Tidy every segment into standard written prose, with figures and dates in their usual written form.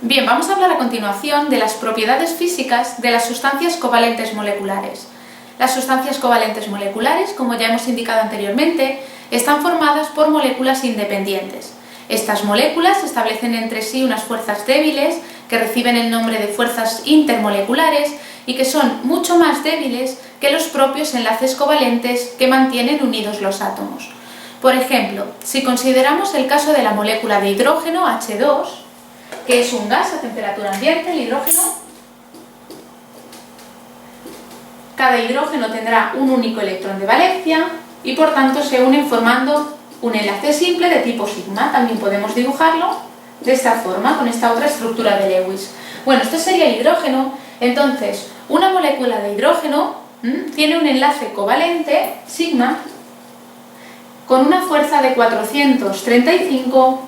Bien, vamos a hablar a continuación de las propiedades físicas de las sustancias covalentes moleculares. Las sustancias covalentes moleculares, como ya hemos indicado anteriormente, están formadas por moléculas independientes. Estas moléculas establecen entre sí unas fuerzas débiles que reciben el nombre de fuerzas intermoleculares y que son mucho más débiles que los propios enlaces covalentes que mantienen unidos los átomos. Por ejemplo, si consideramos el caso de la molécula de hidrógeno H2, que es un gas a temperatura ambiente, el hidrógeno. Cada hidrógeno tendrá un único electrón de valencia y por tanto se unen formando un enlace simple de tipo sigma. También podemos dibujarlo de esta forma, con esta otra estructura de Lewis. Bueno, esto sería el hidrógeno. Entonces, una molécula de hidrógeno tiene un enlace covalente, sigma, con una fuerza de 435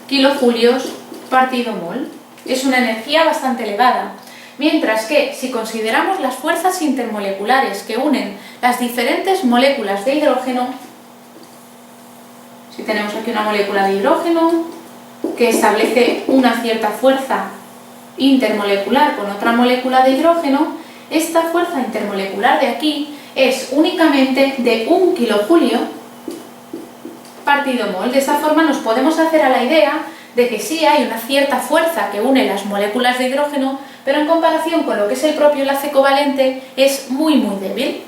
kilojulios partido mol. Es una energía bastante elevada. Mientras que, si consideramos las fuerzas intermoleculares que unen las diferentes moléculas de hidrógeno, si tenemos aquí una molécula de hidrógeno que establece una cierta fuerza intermolecular con otra molécula de hidrógeno, esta fuerza intermolecular de aquí es únicamente de 1 kilojulio partido mol. De esta forma nos podemos hacer a la idea de que sí hay una cierta fuerza que une las moléculas de hidrógeno, pero en comparación con lo que es el propio enlace covalente es muy débil.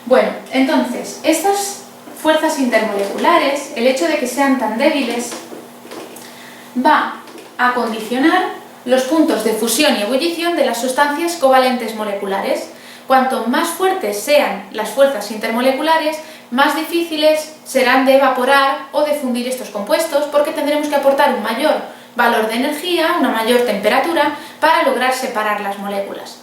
Bueno, entonces, estas fuerzas intermoleculares, el hecho de que sean tan débiles, va a condicionar los puntos de fusión y ebullición de las sustancias covalentes moleculares. Cuanto más fuertes sean las fuerzas intermoleculares, más difíciles serán de evaporar o de fundir estos compuestos, porque tendremos que aportar un mayor valor de energía, una mayor temperatura, para lograr separar las moléculas.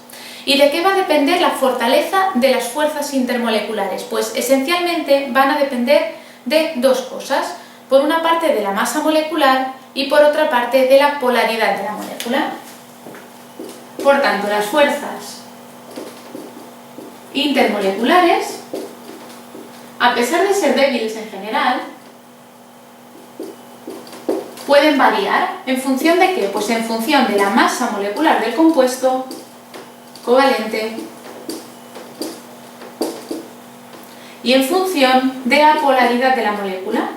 ¿Y de qué va a depender la fortaleza de las fuerzas intermoleculares? Pues esencialmente van a depender de dos cosas. Por una parte de la masa molecular y por otra parte de la polaridad de la molécula. Por tanto, las fuerzas intermoleculares, a pesar de ser débiles en general, pueden variar. ¿En función de qué? Pues en función de la masa molecular del compuesto covalente y en función de la polaridad de la molécula.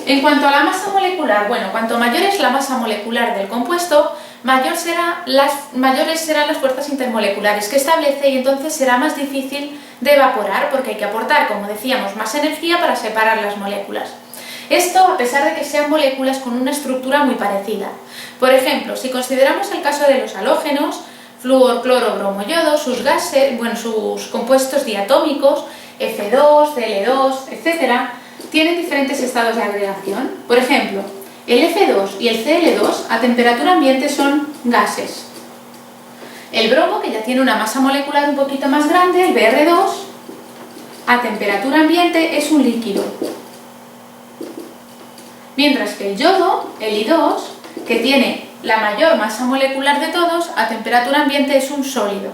En cuanto a la masa molecular, bueno, cuanto mayor es la masa molecular del compuesto, mayores serán las fuerzas intermoleculares que establece, y entonces será más difícil de evaporar porque hay que aportar, como decíamos, más energía para separar las moléculas. Esto a pesar de que sean moléculas con una estructura muy parecida. Por ejemplo, si consideramos el caso de los halógenos, flúor, cloro, bromo, yodo, sus gases, sus compuestos diatómicos, F2, Cl2, etc., tienen diferentes estados de agregación. Por ejemplo, el F2 y el Cl2 a temperatura ambiente son gases. El bromo, que ya tiene una masa molecular un poquito más grande, el Br2, a temperatura ambiente es un líquido. Mientras que el yodo, el I2, que tiene la mayor masa molecular de todos, a temperatura ambiente es un sólido.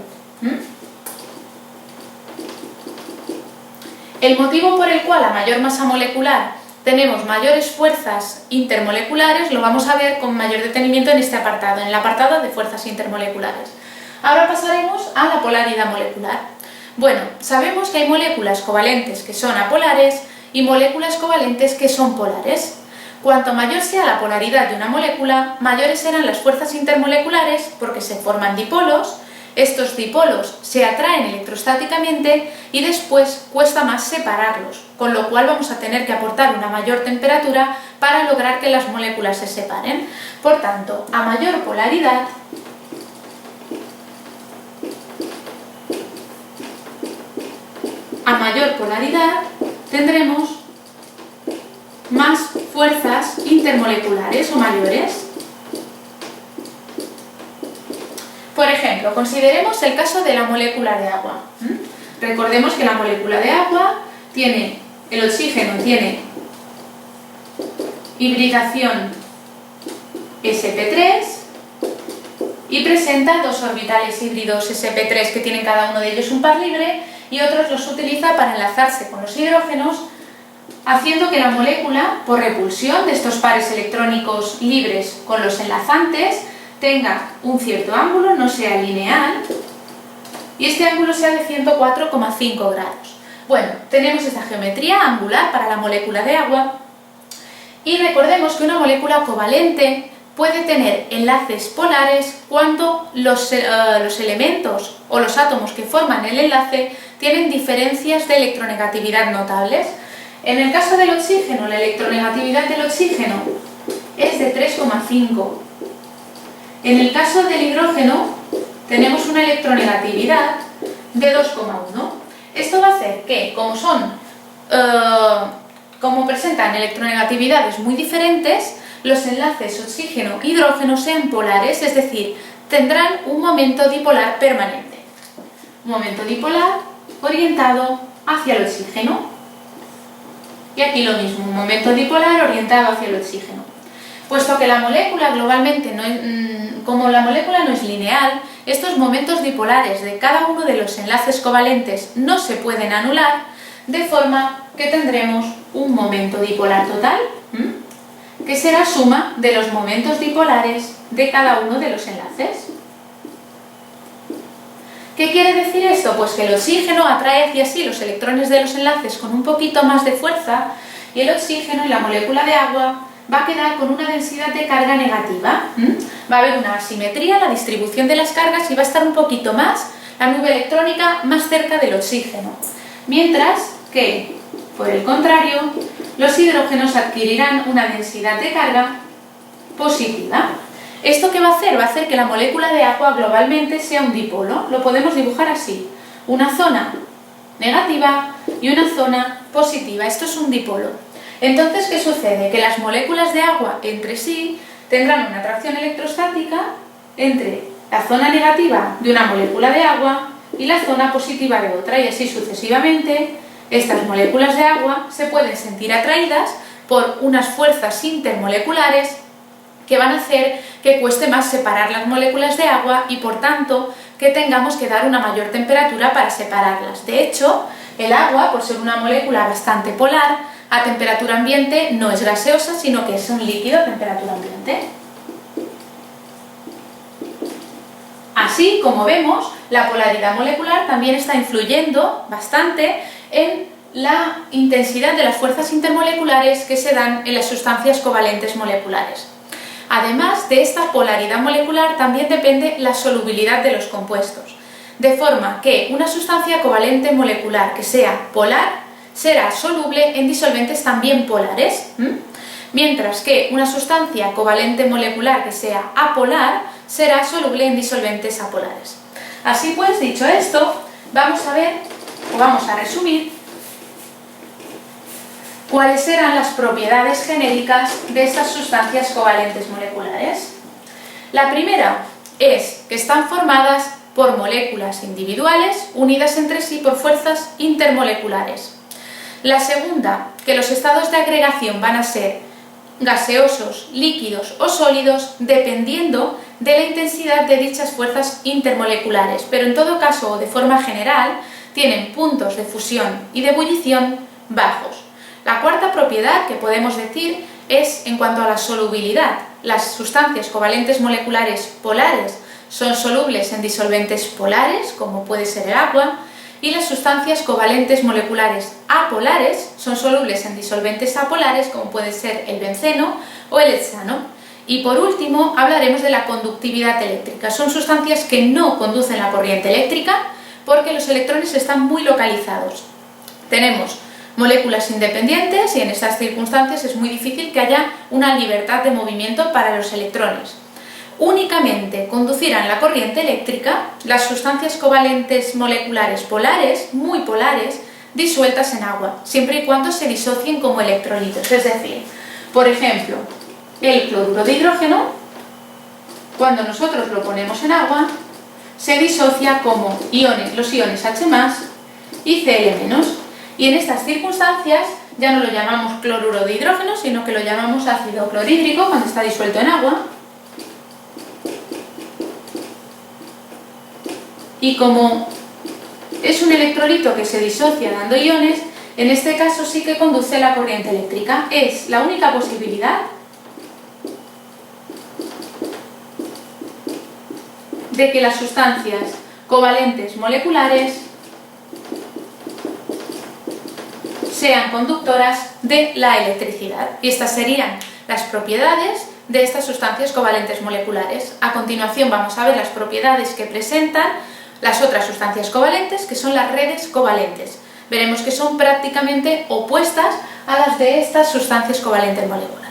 El motivo por el cual a mayor masa molecular tenemos mayores fuerzas intermoleculares lo vamos a ver con mayor detenimiento en este apartado, en el apartado de fuerzas intermoleculares. Ahora pasaremos a la polaridad molecular. Bueno, sabemos que hay moléculas covalentes que son apolares y moléculas covalentes que son polares. Cuanto mayor sea la polaridad de una molécula, mayores serán las fuerzas intermoleculares porque se forman dipolos. Estos dipolos se atraen electrostáticamente y después cuesta más separarlos, con lo cual vamos a tener que aportar una mayor temperatura para lograr que las moléculas se separen. Por tanto, a mayor polaridad, tendremos más fuerzas intermoleculares o mayores. Por ejemplo, consideremos el caso de la molécula de agua. Recordemos que la molécula de agua tiene, el oxígeno tiene hibridación sp3 y presenta dos orbitales híbridos sp3 que tienen cada uno de ellos un par libre y otros los utiliza para enlazarse con los hidrógenos haciendo que la molécula, por repulsión de estos pares electrónicos libres con los enlazantes, tenga un cierto ángulo, no sea lineal, y este ángulo sea de 104,5 grados. Bueno, tenemos esta geometría angular para la molécula de agua, y recordemos que una molécula covalente puede tener enlaces polares cuando los elementos o los átomos que forman el enlace tienen diferencias de electronegatividad notables. En el caso del oxígeno, la electronegatividad del oxígeno es de 3,5. En el caso del hidrógeno, tenemos una electronegatividad de 2,1. Esto va a hacer que, como presentan electronegatividades muy diferentes, los enlaces oxígeno-hidrógeno sean polares, es decir, tendrán un momento dipolar permanente. Un momento dipolar orientado hacia el oxígeno. Y aquí lo mismo, un momento dipolar orientado hacia el oxígeno. Puesto que la molécula globalmente como la molécula no es lineal, estos momentos dipolares de cada uno de los enlaces covalentes no se pueden anular, de forma que tendremos un momento dipolar total, que será suma de los momentos dipolares de cada uno de los enlaces. ¿Qué quiere decir esto? Pues que el oxígeno atrae hacia sí los electrones de los enlaces con un poquito más de fuerza, y el oxígeno en la molécula de agua va a quedar con una densidad de carga negativa. Va a haber una asimetría en la distribución de las cargas y va a estar un poquito más la nube electrónica más cerca del oxígeno. Mientras que, por el contrario, los hidrógenos adquirirán una densidad de carga positiva. ¿Esto qué va a hacer? Va a hacer que la molécula de agua globalmente sea un dipolo. Lo podemos dibujar así: una zona negativa y una zona positiva. Esto es un dipolo. Entonces, ¿qué sucede? Que las moléculas de agua entre sí tendrán una atracción electrostática entre la zona negativa de una molécula de agua y la zona positiva de otra, y así sucesivamente. Estas moléculas de agua se pueden sentir atraídas por unas fuerzas intermoleculares que van a hacer que cueste más separar las moléculas de agua y, por tanto, que tengamos que dar una mayor temperatura para separarlas. De hecho, el agua, por ser una molécula bastante polar, a temperatura ambiente no es gaseosa, sino que es un líquido a temperatura ambiente. Así, como vemos, la polaridad molecular también está influyendo bastante en la intensidad de las fuerzas intermoleculares que se dan en las sustancias covalentes moleculares. Además de esta polaridad molecular, también depende la solubilidad de los compuestos, de forma que una sustancia covalente molecular que sea polar será soluble en disolventes también polares, mientras que una sustancia covalente molecular que sea apolar será soluble en disolventes apolares. Así pues, dicho esto, vamos a resumir cuáles serán las propiedades genéricas de estas sustancias covalentes moleculares. La primera es que están formadas por moléculas individuales unidas entre sí por fuerzas intermoleculares. La segunda, que los estados de agregación van a ser gaseosos, líquidos o sólidos dependiendo de la intensidad de dichas fuerzas intermoleculares, pero en todo caso o de forma general tienen puntos de fusión y de ebullición bajos. La cuarta propiedad que podemos decir es en cuanto a la solubilidad. Las sustancias covalentes moleculares polares son solubles en disolventes polares, como puede ser el agua, y las sustancias covalentes moleculares apolares son solubles en disolventes apolares, como puede ser el benceno o el hexano. Y por último, hablaremos de la conductividad eléctrica. Son sustancias que no conducen la corriente eléctrica porque los electrones están muy localizados. Tenemos moléculas independientes y en estas circunstancias es muy difícil que haya una libertad de movimiento para los electrones. Únicamente conducirán la corriente eléctrica las sustancias covalentes moleculares polares, muy polares, disueltas en agua, siempre y cuando se disocien como electrolitos. Es decir, por ejemplo, el cloruro de hidrógeno, cuando nosotros lo ponemos en agua, se disocia como iones, los iones H+ y Cl-. Y en estas circunstancias ya no lo llamamos cloruro de hidrógeno, sino que lo llamamos ácido clorhídrico cuando está disuelto en agua. Y como es un electrolito que se disocia dando iones, En este caso sí que conduce la corriente eléctrica. Es la única posibilidad de que las sustancias covalentes moleculares sean conductoras de la electricidad. Y estas serían las propiedades de estas sustancias covalentes moleculares. A continuación vamos a ver las propiedades que presentan las otras sustancias covalentes, que son las redes covalentes. Veremos que son prácticamente opuestas a las de estas sustancias covalentes moleculares.